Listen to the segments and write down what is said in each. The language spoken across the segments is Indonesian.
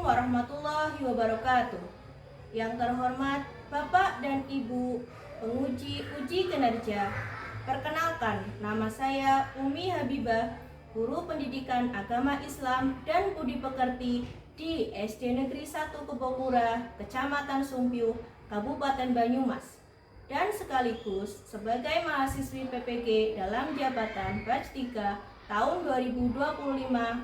warahmatullahi wabarakatuh. Yang terhormat Bapak dan Ibu penguji uji kinerja, perkenalkan, nama saya Umi Habibah, Guru Pendidikan Agama Islam dan Budi Pekerti di SD Negeri 1 Kebokura, Kecamatan Sumpiuh, Kabupaten Banyumas, dan sekaligus sebagai mahasiswi PPG dalam jabatan Batch 3 tahun 2025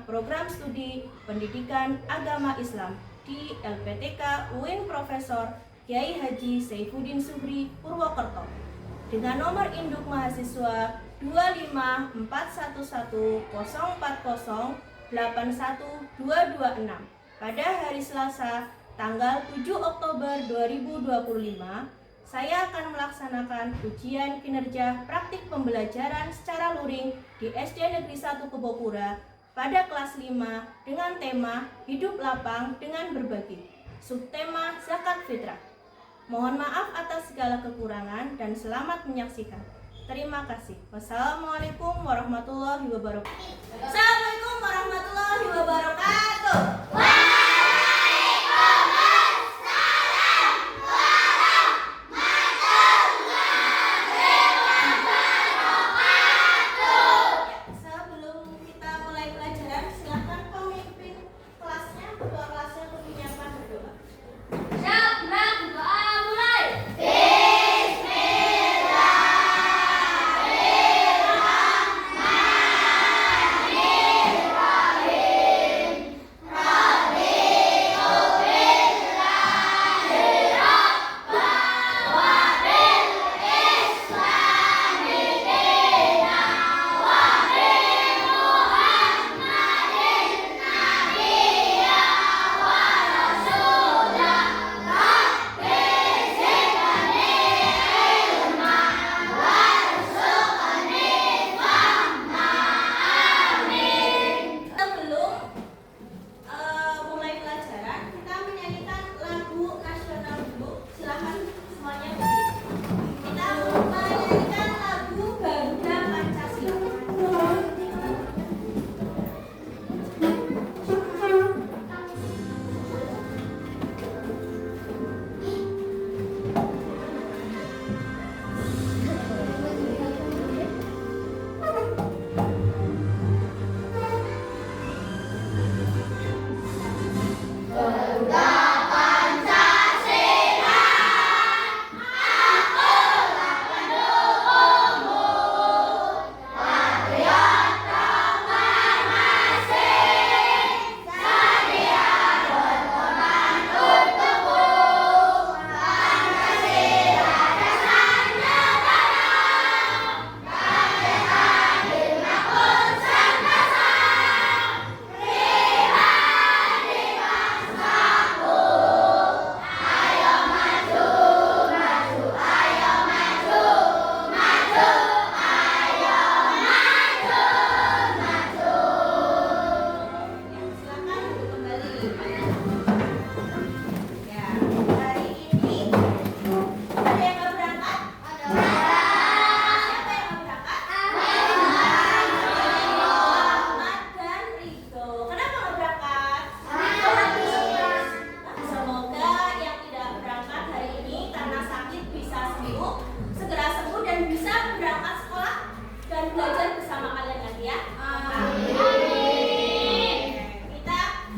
Program Studi Pendidikan Agama Islam di LPTK UIN Profesor Kiai Haji Saifuddin Subri Purwokerto dengan nomor induk mahasiswa 2540140812226 pada hari Selasa tanggal 7 Oktober 2025. Saya akan melaksanakan ujian kinerja praktik pembelajaran secara luring di SD Negeri 1 Kebokura pada kelas 5 dengan tema Hidup Lapang dengan Berbagi, subtema Zakat Fitrah. Mohon maaf atas segala kekurangan dan selamat menyaksikan. Terima kasih. Wassalamualaikum warahmatullahi wabarakatuh. Assalamualaikum warahmatullahi wabarakatuh.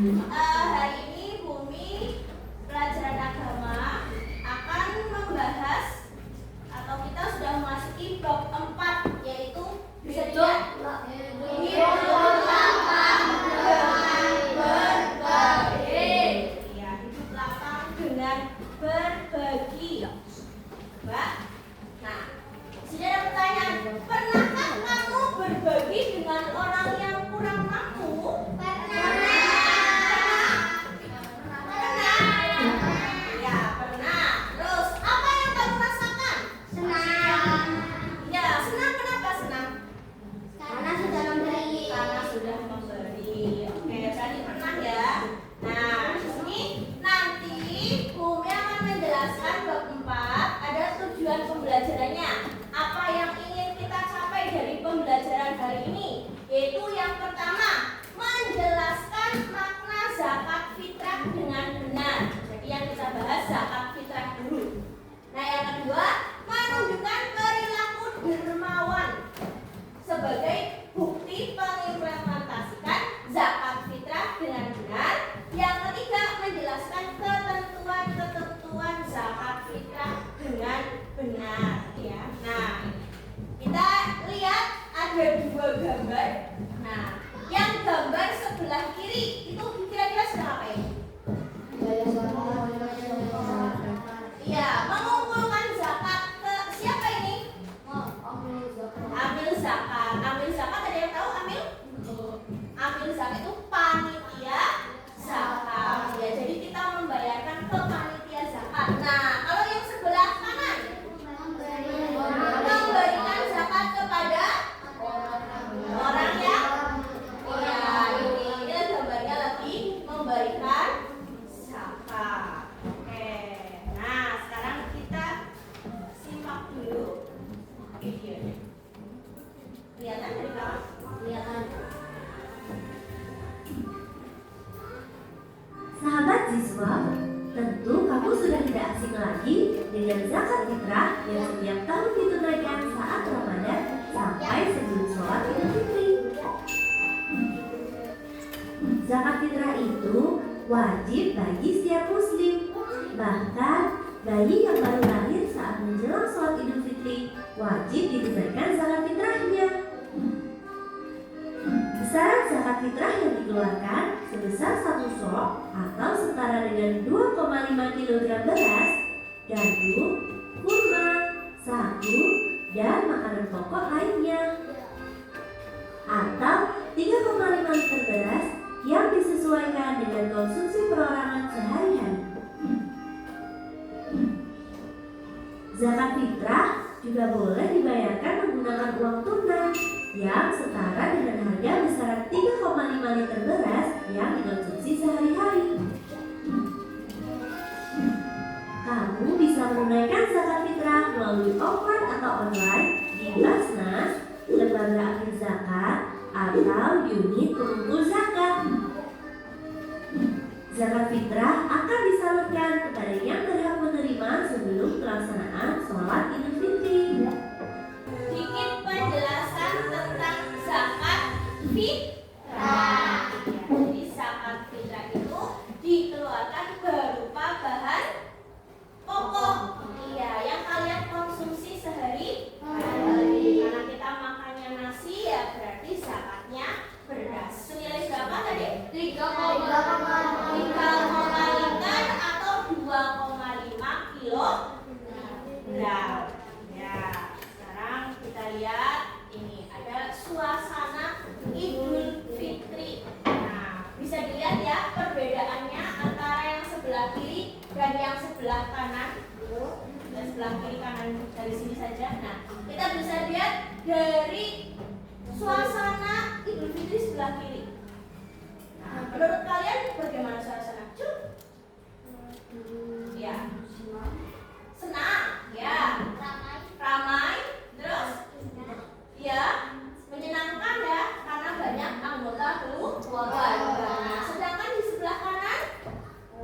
Hari ini Bumi pelajaran agama akan membahas atau kita sudah memasuki bab 4, yaitu bisa dilihat hidup lapang dengan berbagi. Ya, hidup lapang dengan berbagi. Mbak, nah, sudah ada pertanyaan, pernahkah kamu berbagi dengan orang yang kurang mampu? Pernah. Tentu kamu sudah tidak asing lagi dengan zakat fitrah yang setiap tahun ditunaikan saat Ramadan sampai sebelum sholat Idul Fitri. Zakat fitrah itu wajib bagi setiap muslim. Bahkan bayi yang baru lahir saat menjelang sholat Idul Fitri wajib ditunaikan zakat fitrahnya. Besaran zakat fitrah yang dikeluarkan sebesar 1 sok atau setara dengan 2,5 kg beras, gandum, kurma, sagu, dan makanan pokok lainnya. Atau 3,5 liter beras yang disesuaikan dengan konsumsi perorangan sehari-hari. Zakat fitrah juga boleh dibayarkan menggunakan uang tunai yang setara dengan harga besaran 3,5 liter beras yang dikonsumsi sehari-hari. Kamu bisa menunaikan zakat fitrah melalui offline atau online di Basnas, Lembaga Akhir Zakat, atau unit pengumpul zakat. Zakat fitrah akan disalurkan kepada yang berhak menerima sebelum pelaksanaan sholat Idul Fitri. Sedikit penjelasan tentang zakat fitrah. Jadi zakat fitrah itu dikeluarkan berupa bahan pokok. Iya, yang kalian konsumsi sehari-hari. Karena kita makannya nasi, ya berarti zakatnya beras. Senilai berapa tadi? 3,5 liter atau 2,5 kilogram. Ya, sekarang kita lihat ini ada suasana Idul Fitri. Nah, bisa dilihat ya perbedaannya antara yang sebelah kiri dan yang sebelah kanan. Dan sebelah kiri kanan dari sini saja. Nah, kita bisa lihat dari suasana Idul Fitri sebelah kiri. Nah, menurut kalian bagaimana suasana? Ya, senang, ya, ramai, terus, ya, menyenangkan ya, karena banyak anggota keluarga. Nah, sedangkan di sebelah kanan,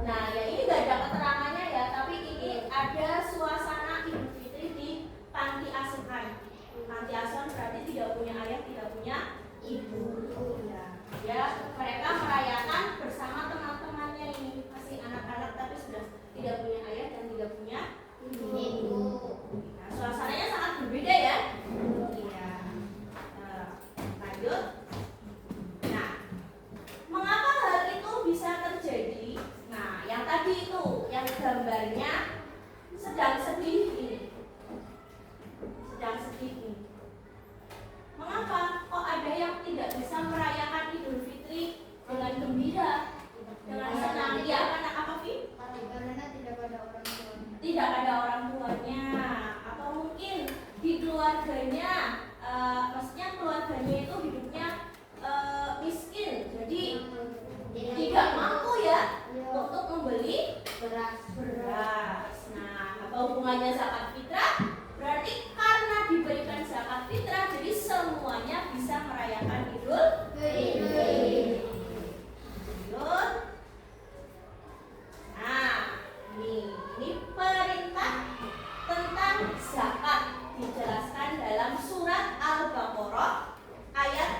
nah ya ini gak ada keterangannya ya, tapi ini ada suasana Idul Fitri di panti asuhan. Panti asuhan berarti tidak punya ayah, tidak punya ibu. Ya, mereka merayakan bersama teman-temannya ini, masih anak-anak tapi sudah tidak punya ayah dan tidak punya ibu. Nah, suasananya sangat berbeda ya. Iya. Lanjut. Nah, mengapa hal itu bisa terjadi? Nah, yang tadi itu, yang gambarnya sedang sedih ini. Sedang sedih ini. Mengapa kok ada yang tidak bisa merayakan Idul Fitri dengan gembira, dengan senang? Iya, karena apa, Vi? Karena tidak ada orang tuanya. Tidak ada orang tuanya, atau mungkin di keluarganya, maksudnya keluarganya itu hidupnya miskin, jadi tidak mampu ya untuk membeli beras. Nah, apa hubungannya zakat fitrah? Berarti karena diberikan zakat fitrah, jadi semuanya bisa merayakan Idul Fitri. Lanjut. Nah, ini perintah tentang zakat dijelaskan dalam surat Al-Baqarah ayat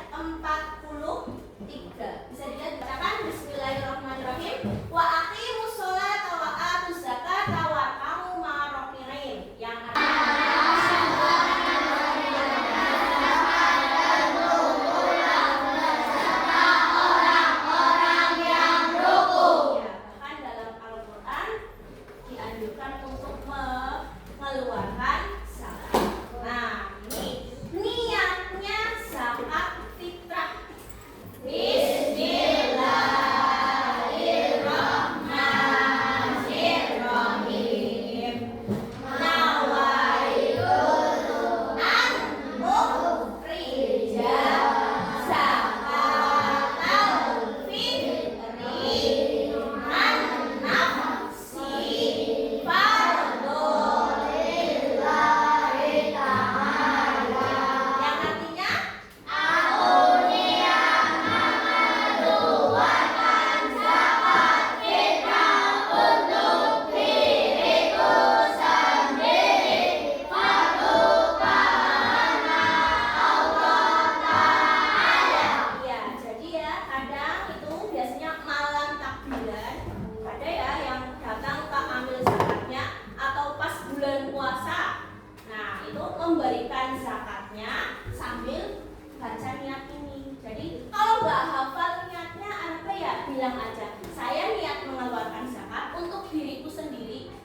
aja. Saya niat mengeluarkan zakat untuk diriku sendiri,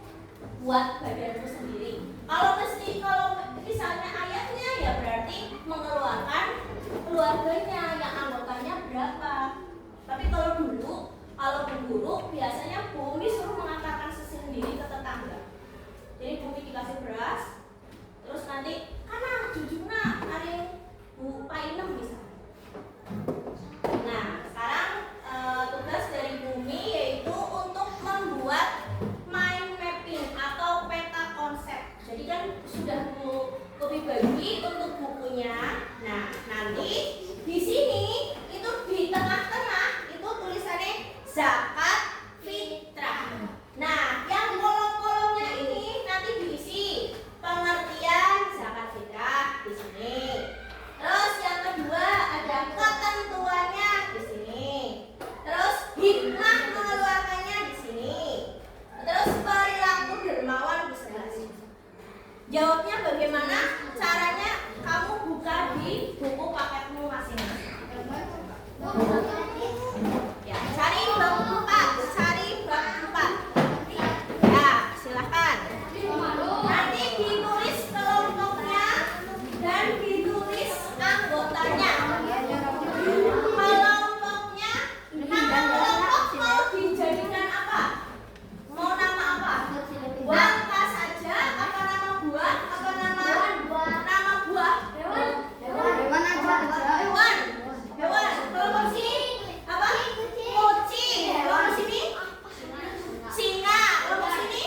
buat badanku sendiri. Kalau misalnya ayatnya ya berarti mengeluarkan keluarganya yang anggotanya berapa. Tapi kalau berguru biasanya Bumi suruh mengantarkan sendiri ke tetangga. Jadi Bumi dikasih beras, terus nanti karena jujurnya naring Bu Painem misalnya. Nah, sekarang tugas dari Bumi yaitu untuk membuat mind mapping atau peta konsep. Jadi kan sudah Bumi bagi untuk bukunya. Nah, nanti di sini itu di tengah-tengah itu tulisannya zakat fitrah. Nah, yang kolom-kolomnya ini nanti diisi pengertian zakat fitrah di sini. Terus yang kedua ada ketentuannya di sini. Terus hikmah mengeluarkannya di sini. Terus perilaku dermawan di sebelah sini. Jawabnya bagaimana? Caranya kamu buka di buku paketmu masing-masing. Ya, cari bab 4, cari bab 4. Ya, silakan. Nanti ditulis kelompoknya dan ditulis anggotanya. Kelompoknya, nama kelompok mau dijadikan apa? Mau nama apa? Bangka saja, apa nama buah? Apa nama buah? Hewan. Kelompok sini apa? Kucing. Kelompok sini singa. Kelompok sini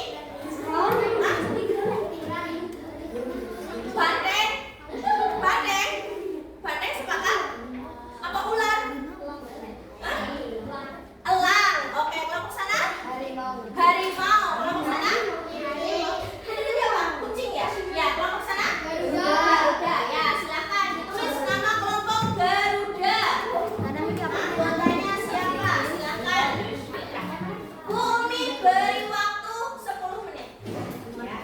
banteng. Banteng sepakat? Apa ular? Hah? Elang. Oke, kelompok sana? Harimau. Kelompok sana? Ini apa? Kucing ya? Ya, kelompok sana? Garuda. Ya, silakan ditulis nama kelompok Garuda. Anggotanya siapa? Silakan. Bumi beri waktu 10 menit. Ya.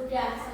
Sudah